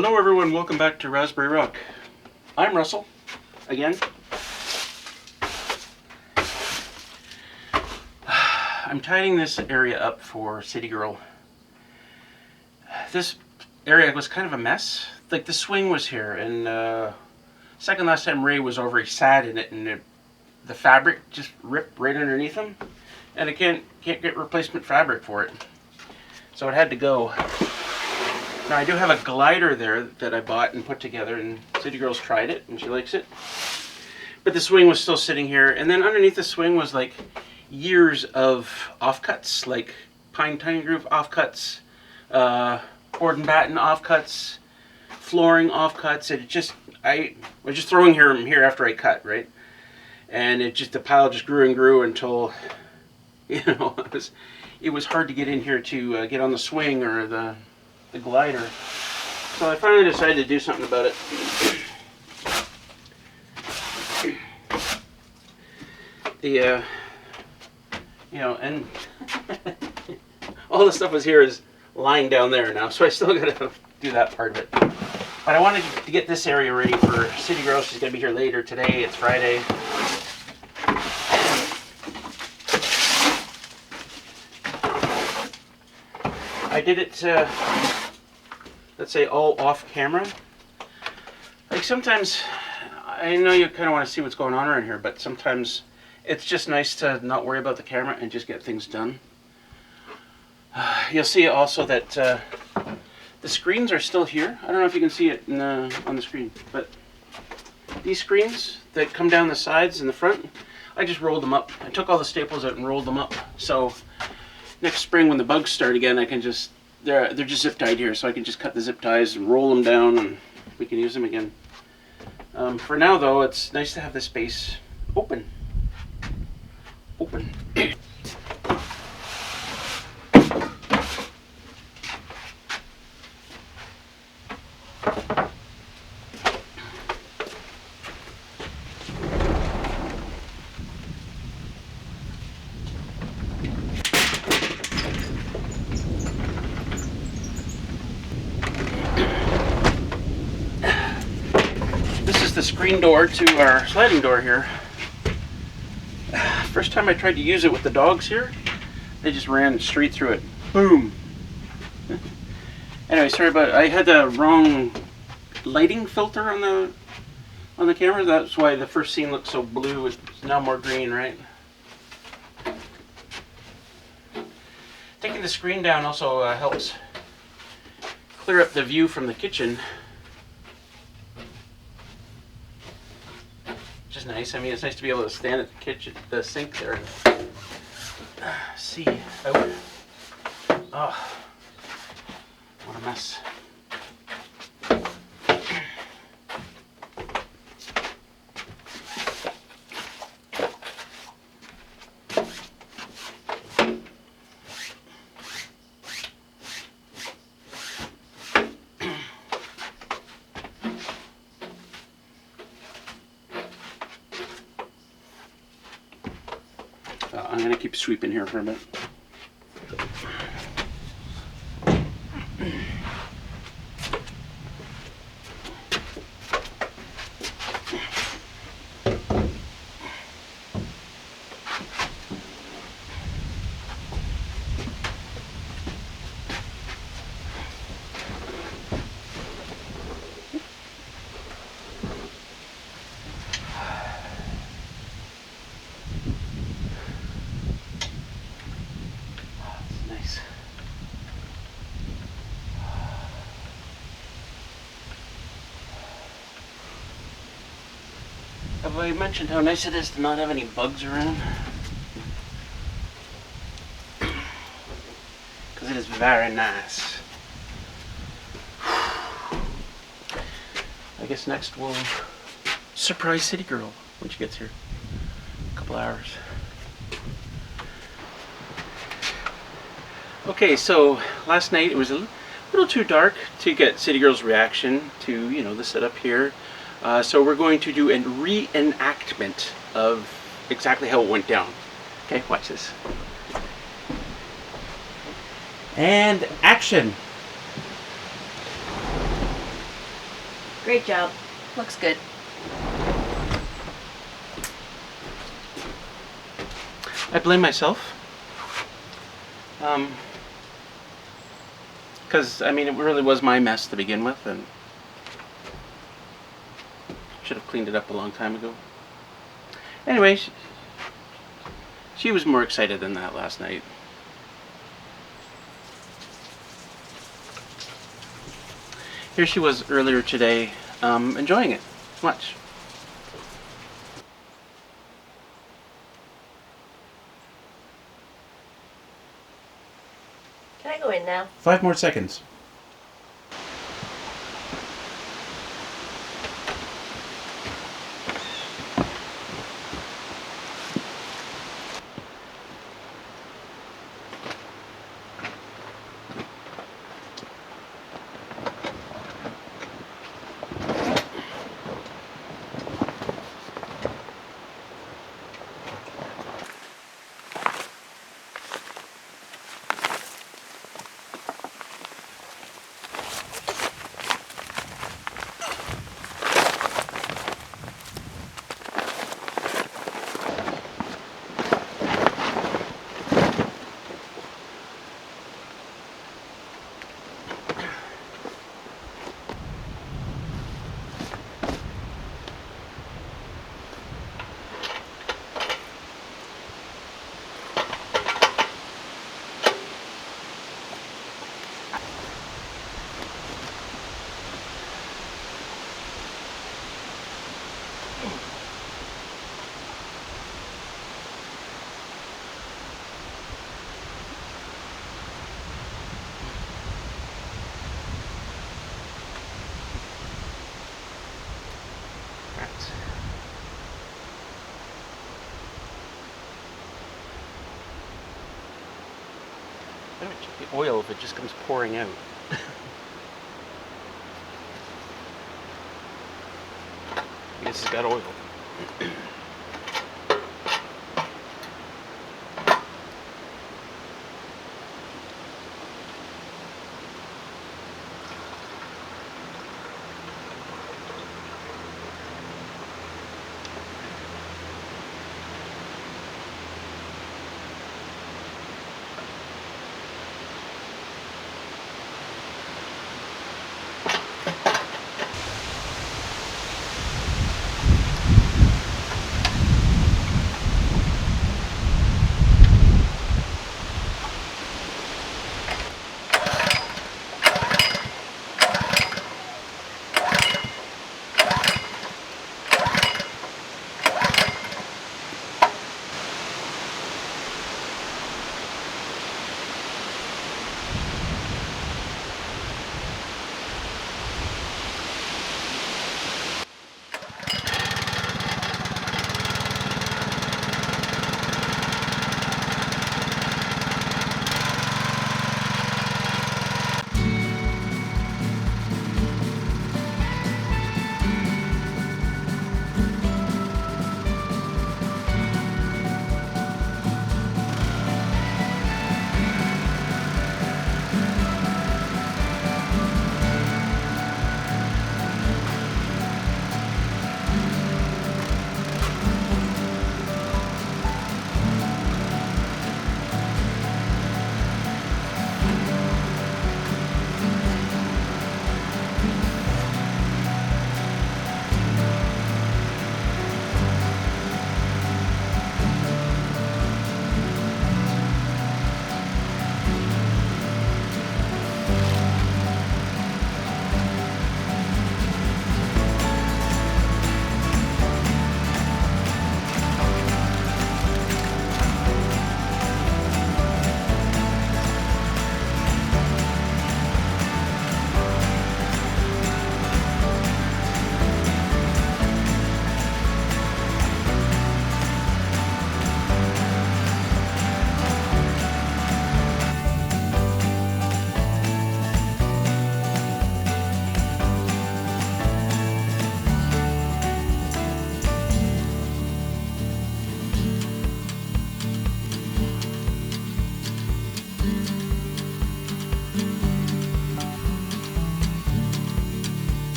Hello everyone, welcome back to Raspberry Rock. I'm Russell, again. I'm tidying this area up for City Girl. This area was kind of a mess. Like the swing was here, and second last time Ray was over, he sat in it, and the fabric just ripped right underneath him, and I can't get replacement fabric for it, so it had to go. Now I do have a glider there that I bought and put together, and City Girl's tried it and she likes it. But the swing was still sitting here, and then underneath the swing was like years of offcuts, like pine tiny groove offcuts, board and batten offcuts, flooring offcuts. I was just throwing here after I cut, right? And the pile just grew and grew until, it was hard to get in here to get on the swing or the glider. So I finally decided to do something about it. And all the stuff was here is lying down there now, so I still gotta do that part of it. But I wanted to get this area ready for City Girl. She's gonna be here later today. It's Friday. I did it, let's say, all off camera. Like sometimes, I know you kind of want to see what's going on around here, but sometimes it's just nice to not worry about the camera and just get things done. You'll see also that the screens are still here. I don't know if you can see it on the screen, but these screens that come down the sides and the front, I just rolled them up. I took all the staples out and rolled them up. So next spring when the bugs start again, I can just, they're just zip tied here, so I can just cut the zip ties and roll them down and we can use them again. For now though, it's nice to have this space open. This is the screen door to our sliding door here. First time I tried to use it with the dogs here, they just ran straight through it. Boom! Anyway, sorry about it. I had the wrong lighting filter on the camera. That's why the first scene looked so blue. It's now more green, right? Taking the screen down also helps clear up the view from the kitchen. Which is nice. I mean, it's nice to be able to stand at the sink there, and see out. Oh, what a mess. I'm going to keep sweeping here for a bit. Have I mentioned how nice it is to not have any bugs around? Because it is very nice. I guess next we'll surprise City Girl when she gets here. A couple hours. Okay, so last night it was a little too dark to get City Girl's reaction to, the setup here. So we're going to do a reenactment of exactly how it went down. Okay, watch this. And action! Great job. Looks good. I blame myself. Because, I mean, it really was my mess to begin with, and should have cleaned it up a long time ago. Anyway, she was more excited than that last night. Here she was earlier today, enjoying it much. Can I go in now? 5 more seconds. I don't check the oil if it just comes pouring out. I guess it's got oil.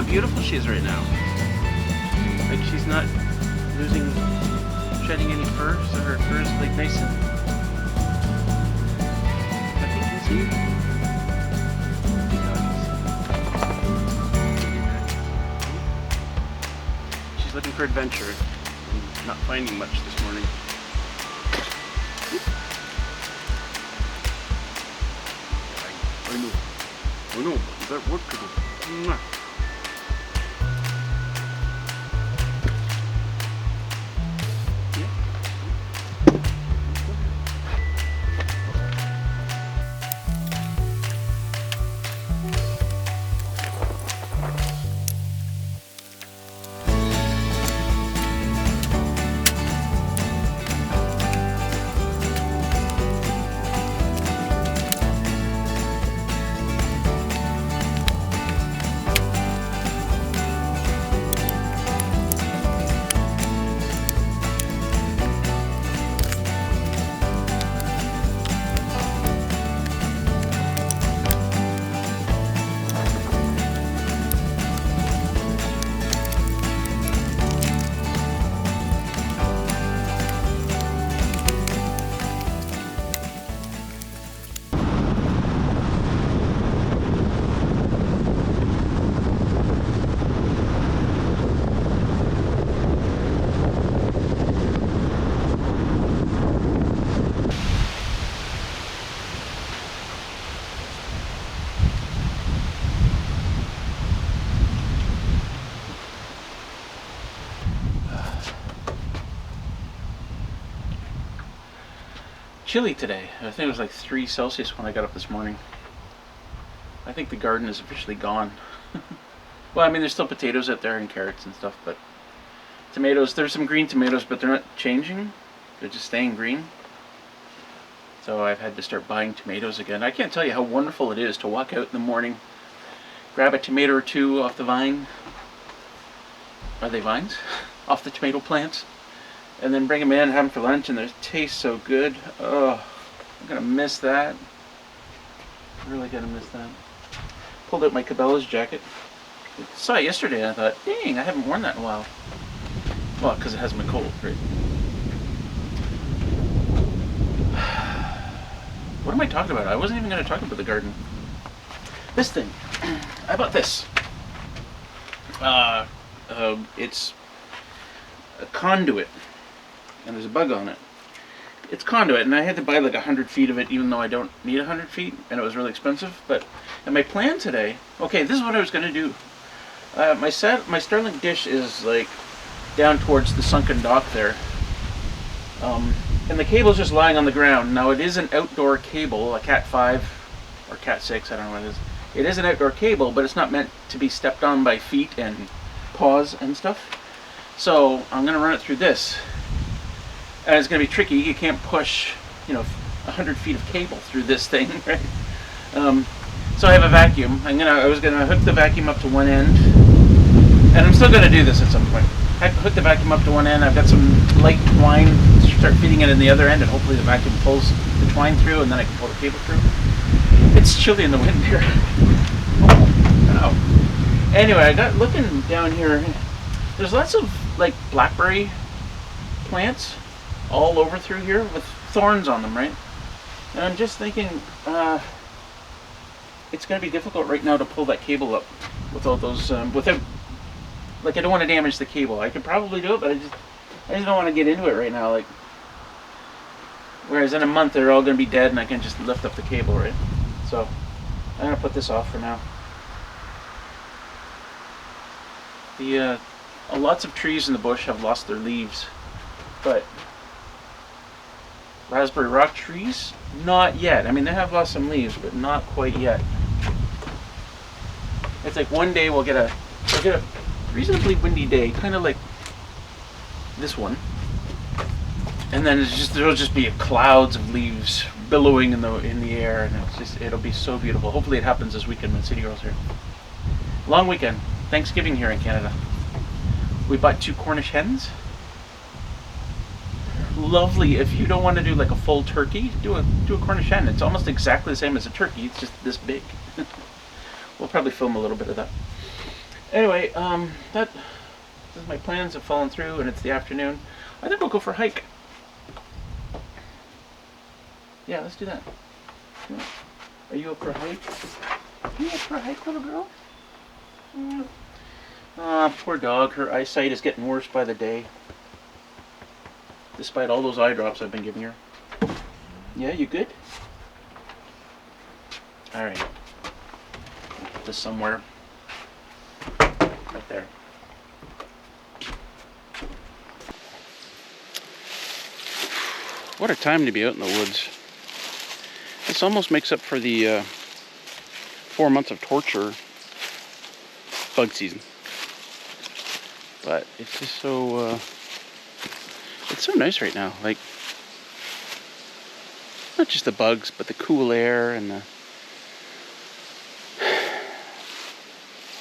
beautiful she is right now. Like she's not shedding any fur, so her fur is like nice and, I think you can see. She's looking for adventure and not finding much this morning. I know, but that work to do. Mwah. Chilly today. I think it was like 3 Celsius when I got up this morning. I think the garden is officially gone. Well, I mean, there's still potatoes out there and carrots and stuff, but tomatoes, there's some green tomatoes, but they're not changing. They're just staying green. So I've had to start buying tomatoes again. I can't tell you how wonderful it is to walk out in the morning, grab a tomato or two off the vine. Are they vines? Off the tomato plants. And then bring them in and have them for lunch, and they taste so good. Oh, I'm gonna miss that. Really gonna miss that. Pulled out my Cabela's jacket. Saw it yesterday and I thought, dang, I haven't worn that in a while. Well, because it hasn't been cold, right? What am I talking about? I wasn't even gonna talk about the garden. This thing. I bought this. It's a conduit. And there's a bug on it. It's conduit, and I had to buy like 100 feet of it, even though I don't need 100 feet, and it was really expensive. And my plan today, okay, this is what I was gonna do. My Starlink dish is like down towards the sunken dock there, and the cable's just lying on the ground. Now it is an outdoor cable, a Cat 5 or Cat 6, I don't know what it is. It is an outdoor cable, but it's not meant to be stepped on by feet and paws and stuff. So I'm gonna run it through this. And it's going to be tricky. You can't push, 100 feet of cable through this thing, right? So I have a vacuum. I was going to hook the vacuum up to one end, and I'm still going to do this at some point. I hook the vacuum up to one end. I've got some light twine. Start feeding it in the other end, and hopefully the vacuum pulls the twine through, and then I can pull the cable through. It's chilly in the wind here. Oh, wow. Anyway, I got looking down here. There's lots of like blackberry plants all over through here with thorns on them, right? And I'm just thinking, it's going to be difficult right now to pull that cable up with all those, without, like, I don't want to damage the cable. I could probably do it, but I just don't want to get into it right now, like, whereas in a month they're all going to be dead and I can just lift up the cable, right? So, I'm going to put this off for now. Lots of trees in the bush have lost their leaves, but raspberry rock trees, not yet. I mean, they have lost some leaves, but not quite yet. It's like one day we'll get a reasonably windy day, kind of like this one, and then there'll just be clouds of leaves billowing in the air, and it'll be so beautiful. Hopefully, it happens this weekend when City Girl's here. Long weekend, Thanksgiving here in Canada. We bought 2 Cornish hens. Lovely. If you don't want to do like a full turkey, do a Cornish hen. It's almost exactly the same as a turkey. It's just this big. We'll probably film a little bit of that. Anyway, my plans have fallen through, and it's the afternoon. I think we'll go for a hike. Yeah, let's do that. Yeah. Are you up for a hike? Are you up for a hike, little girl? Poor dog. Her eyesight is getting worse by the day. Despite all those eye drops I've been giving her. Yeah, you good? Alright. Put this somewhere. Right there. What a time to be out in the woods. This almost makes up for the 4 months of torture bug season. But it's just so it's so nice right now. Like, not just the bugs, but the cool air and the,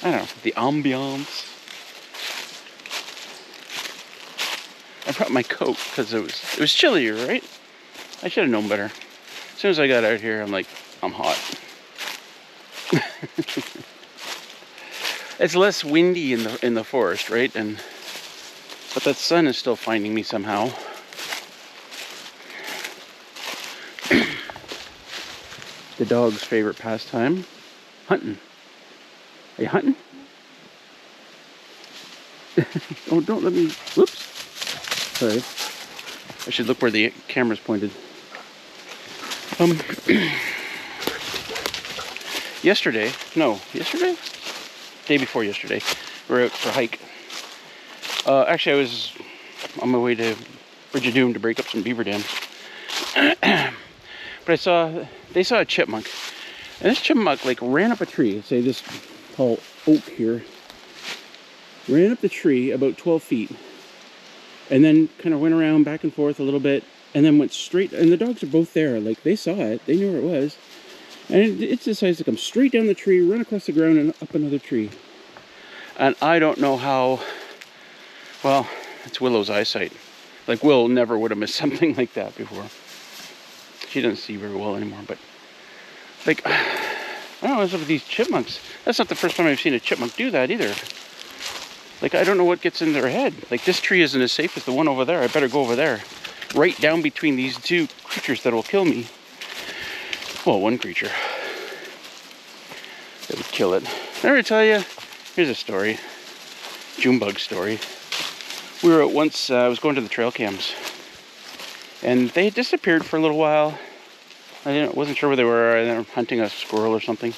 I don't know, the ambiance. I brought my coat because it was chillier, right? I should have known better. As soon as I got out here, I'm like, I'm hot. It's less windy in the forest, right? But that sun is still finding me somehow. The dog's favorite pastime, hunting. Are you hunting? Oh, don't let me. Whoops. Sorry. I should look where the camera's pointed. Yesterday? Day before yesterday, we were out for a hike. Actually, I was on my way to Bridge of Doom to break up some beaver dams. But they saw a chipmunk. And this chipmunk, like, ran up a tree. Say this tall oak here. Ran up the tree about 12 feet. And then kind of went around back and forth a little bit. And then went straight, and the dogs are both there. Like, they saw it. They knew where it was. And it decides to come straight down the tree, run across the ground, and up another tree. And I don't know how, well, it's Willow's eyesight. Like, Will never would have missed something like that before. She doesn't see very well anymore, but, like, I don't know what's up with these chipmunks. That's not the first time I've seen a chipmunk do that either. Like, I don't know what gets in their head. Like, this tree isn't as safe as the one over there. I better go over there. Right down between these two creatures that will kill me. Well, one creature that would kill it. Did I ever tell you? Here's a story. June bug story. We were out once, I was going to the trail cams. And they had disappeared for a little while. I wasn't sure where they were. They were hunting a squirrel or something.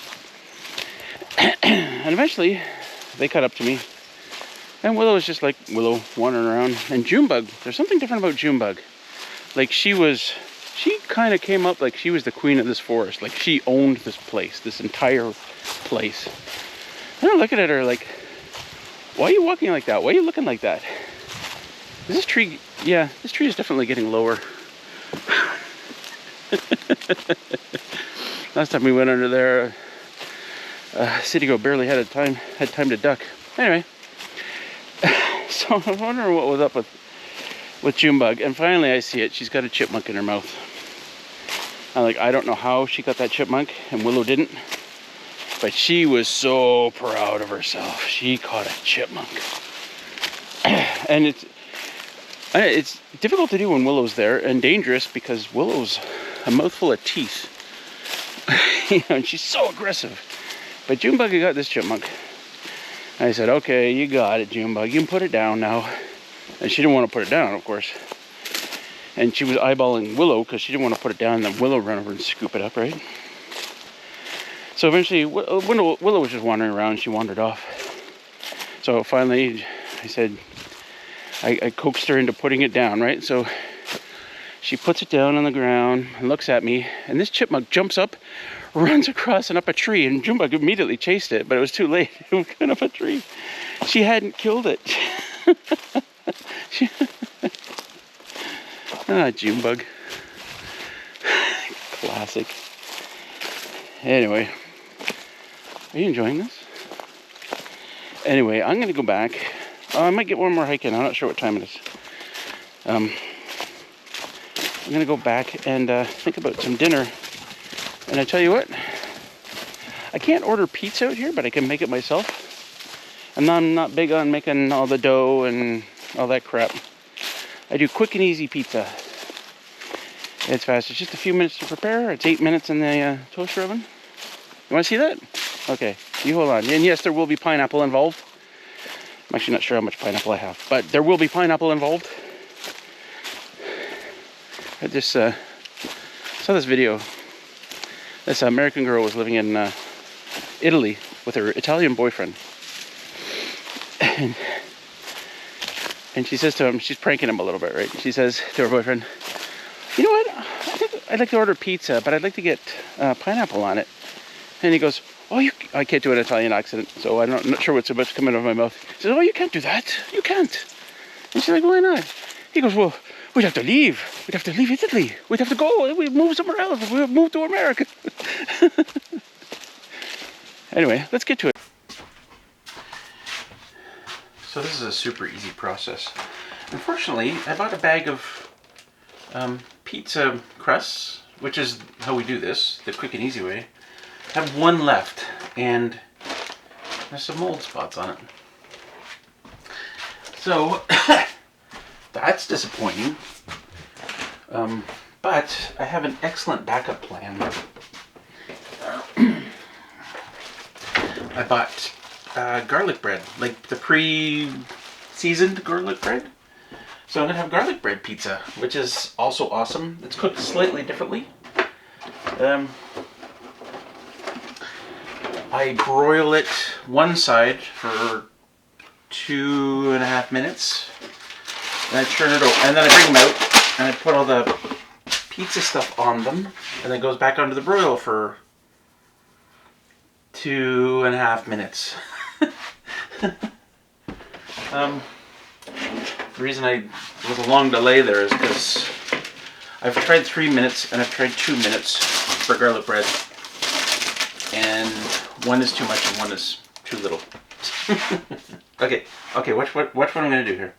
And eventually, they caught up to me. And Willow was just like Willow, wandering around. And Junebug, there's something different about Junebug. Like, she kind of came up like she was the queen of this forest. Like, she owned this place, this entire place. And I'm looking at her like, why are you walking like that? Why are you looking like that? Is this tree, yeah, this tree is definitely getting lower. Last time we went under there, City Go barely had time to duck. Anyway, so I was wondering what was up with Junebug, and finally I see it. She's got a chipmunk in her mouth. I'm like, I don't know how she got that chipmunk, and Willow didn't, but she was so proud of herself. She caught a chipmunk. And it's difficult to do when Willow's there, and dangerous because Willow's a mouthful of teeth. You know, and she's so aggressive. But Junebug got this chipmunk. I said, okay, you got it, Junebug. You can put it down now. And she didn't want to put it down, of course. And she was eyeballing Willow because she didn't want to put it down, and then Willow ran over and scoop it up, right? So eventually, Willow was just wandering around. She wandered off. So finally, I said, I coaxed her into putting it down, right? So she puts it down on the ground and looks at me, and this chipmunk jumps up, runs across and up a tree, and Junebug immediately chased it, but it was too late. It was going up a tree. She hadn't killed it. Junebug. Classic. Anyway, are you enjoying this? Anyway, I'm going to go back. I might get one more hike in. I'm not sure what time it is. I'm going to go back and think about some dinner. And I tell you what, I can't order pizza out here, but I can make it myself. I'm not big on making all the dough and all that crap. I do quick and easy pizza. It's fast. It's just a few minutes to prepare. It's 8 minutes in the toaster oven. You want to see that? Okay, you hold on. And yes, there will be pineapple involved. I'm actually not sure how much pineapple I have, but there will be pineapple involved. I just saw this video. This American girl was living in Italy with her Italian boyfriend. And she says to him, she's pranking him a little bit, right? She says to her boyfriend, you know what? I think I'd like to order pizza, but I'd like to get pineapple on it. And he goes, oh, I can't do an Italian accent, so I'm not sure what's about to come out of my mouth. He says, oh, you can't do that. You can't. And she's like, why not? He goes, well, we'd have to leave. We'd have to leave Italy. We'd have to go. We'd move somewhere else. We'd move to America. Anyway, let's get to it. So this is a super easy process. Unfortunately, I bought a bag of pizza crusts, which is how we do this, the quick and easy way. I have one left, and there's some mold spots on it. So, that's disappointing. But I have an excellent backup plan. I bought garlic bread, like the pre-seasoned garlic bread. So I'm going to have garlic bread pizza, which is also awesome. It's cooked slightly differently. I broil it one side for 2.5 minutes. And I turn it over, and then I bring them out, and I put all the pizza stuff on them, and then it goes back onto the broil for 2.5 minutes. The reason it was a long delay there is because I've tried 3 minutes and I've tried 2 minutes for garlic bread, and one is too much and one is too little. Okay, watch what I'm going to do here.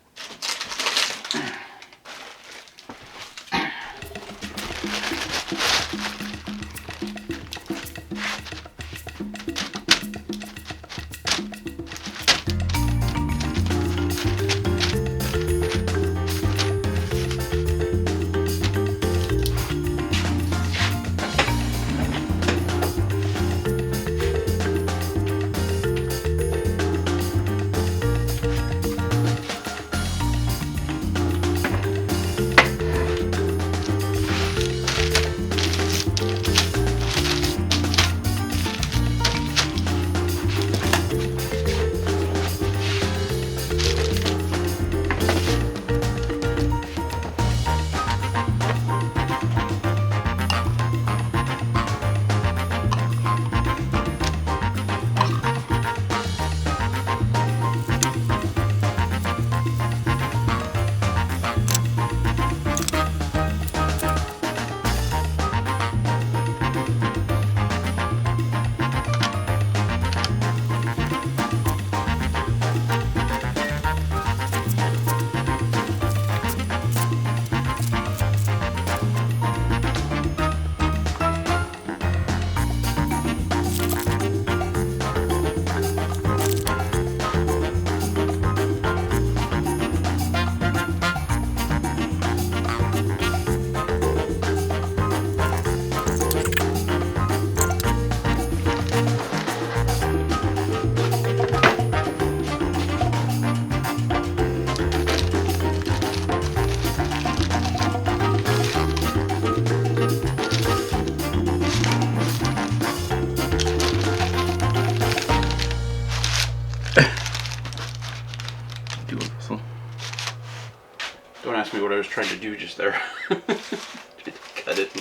Don't ask me what I was trying to do just there. Cut it.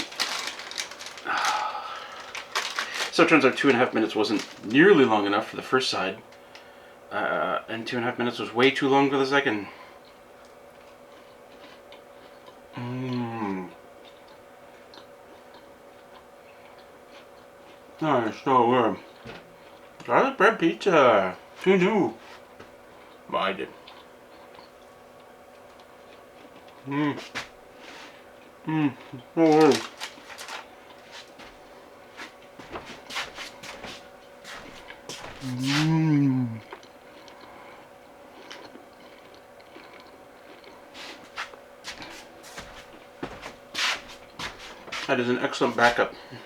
So it turns out 2.5 minutes wasn't nearly long enough for the first side, and 2.5 minutes was way too long for the second. Alright, so garlic bread pizza. Who knew? Well, I did. Oh. That is an excellent backup. In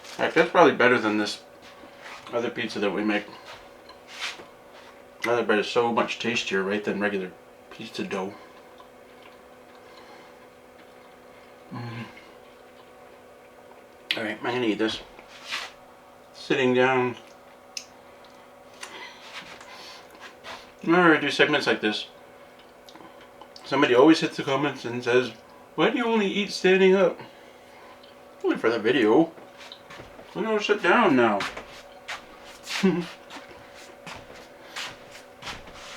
fact, that's probably better than this other pizza that we make. Other bread is so much tastier, right, than regular pizza dough. Alright, I'm gonna eat this. Sitting down. Whenever I do segments like this, somebody always hits the comments and says, "Why do you only eat standing up?" Only for the video. I'm gonna sit down now.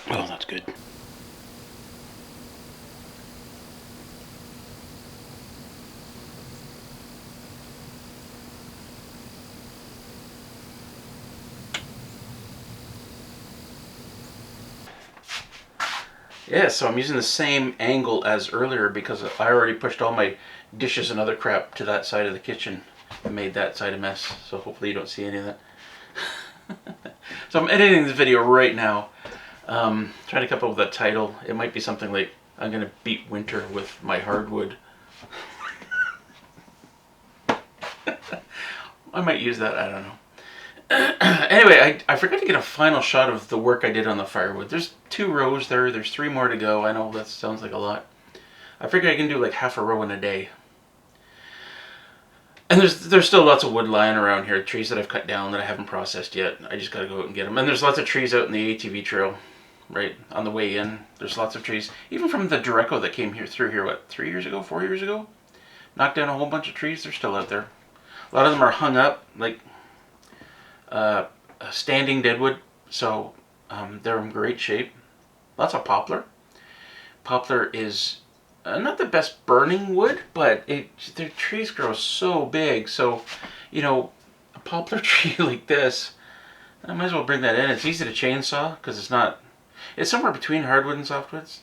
Oh, that's good. Yeah, so I'm using the same angle as earlier because I already pushed all my dishes and other crap to that side of the kitchen and made that side a mess. So hopefully you don't see any of that. So I'm editing this video right now. Trying to come up with a title. It might be something like, I'm going to beat winter with my hardwood. I might use that, I don't know. Anyway, I forgot to get a final shot of the work I did on the firewood. There's 2 rows there. There's 3 more to go. I know that sounds like a lot. I figure I can do like half a row in a day. And there's still lots of wood lying around here. Trees that I've cut down that I haven't processed yet. I just got to go out and get them. And there's lots of trees out in the ATV trail, right on the way in. There's lots of trees. Even from the Dureco that came through here, what, 3 years ago, 4 years ago? Knocked down a whole bunch of trees. They're still out there. A lot of them are hung up, like standing deadwood, so they're in great shape. Lots of poplar. Poplar is not the best burning wood, but their trees grow so big. So, you know, a poplar tree like this, I might as well bring that in. It's easy to chainsaw because it's somewhere between hardwood and softwoods.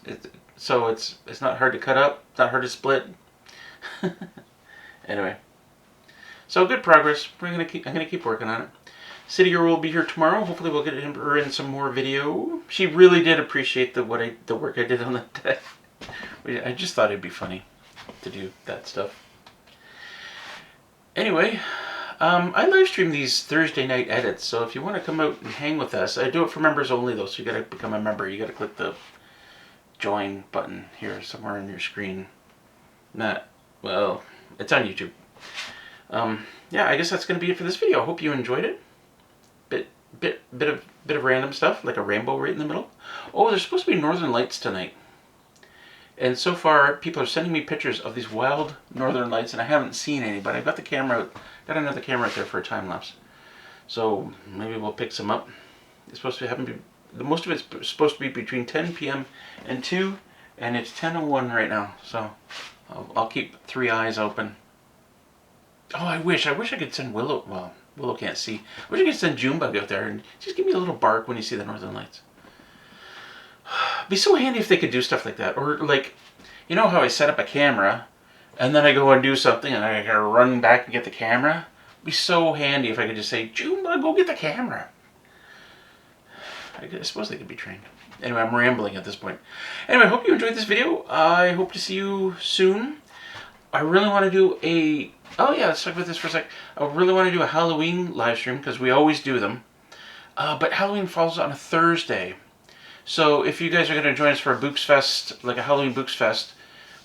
So it's not hard to cut up. It's not hard to split. Anyway, so good progress. I'm gonna keep working on it. City Girl will be here tomorrow. Hopefully we'll get her in some more video. She really did appreciate the work I did on that day. I just thought it'd be funny to do that stuff. Anyway, I live stream these Thursday night edits, so if you want to come out and hang with us, I do it for members only though, so you gotta become a member. You gotta click the join button here somewhere on your screen. Well, it's on YouTube. Yeah, I guess that's gonna be it for this video. I hope you enjoyed it. Bit of random stuff, like a rainbow right in the middle. Oh, there's supposed to be northern lights tonight. And so far, people are sending me pictures of these wild northern lights, and I haven't seen any, but I've got the camera, got another camera out there for a time lapse. So maybe we'll pick some up. It's supposed to happen. Most of it's supposed to be between 10 p.m. and 2, and it's 10:01 right now. So I'll keep 3 eyes open. Oh, I wish I could send Willow. Well, Willow can't see. I wish I could send Junebug out there and just give me a little bark when you see the northern lights. It'd be so handy if they could do stuff like that. Or like, you know how I set up a camera and then I go and do something and I gotta run back and get the camera? It'd be so handy if I could just say, Junebug, go get the camera. I suppose they could be trained. Anyway, I'm rambling at this point. Anyway, I hope you enjoyed this video. I hope to see you soon. I really want to do a... Oh yeah, let's talk about this for a sec. I really want to do a Halloween live stream because we always do them. But Halloween falls on a Thursday. So if you guys are going to join us for a Books Fest, like a Halloween Books Fest,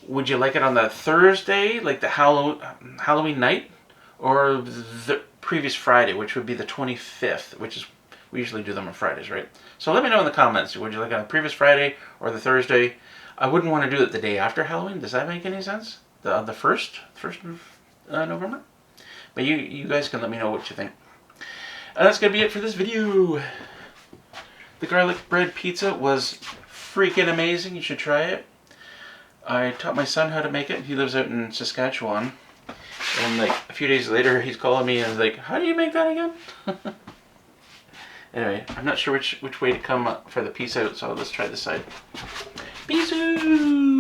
would you like it on the Thursday, like the Halloween night? Or the previous Friday, which would be the 25th, which is... We usually do them on Fridays, right? So let me know in the comments. Would you like it on the previous Friday or the Thursday? I wouldn't want to do it the day after Halloween. Does that make any sense? The 1st of November? But you guys can let me know what you think. And that's going to be it for this video. The garlic bread pizza was freaking amazing. You should try it. I taught my son how to make it. He lives out in Saskatchewan. And like a few days later, he's calling me and like, how do you make that again? Anyway, I'm not sure which way to come up for the piece out, so let's try this side. Peace out!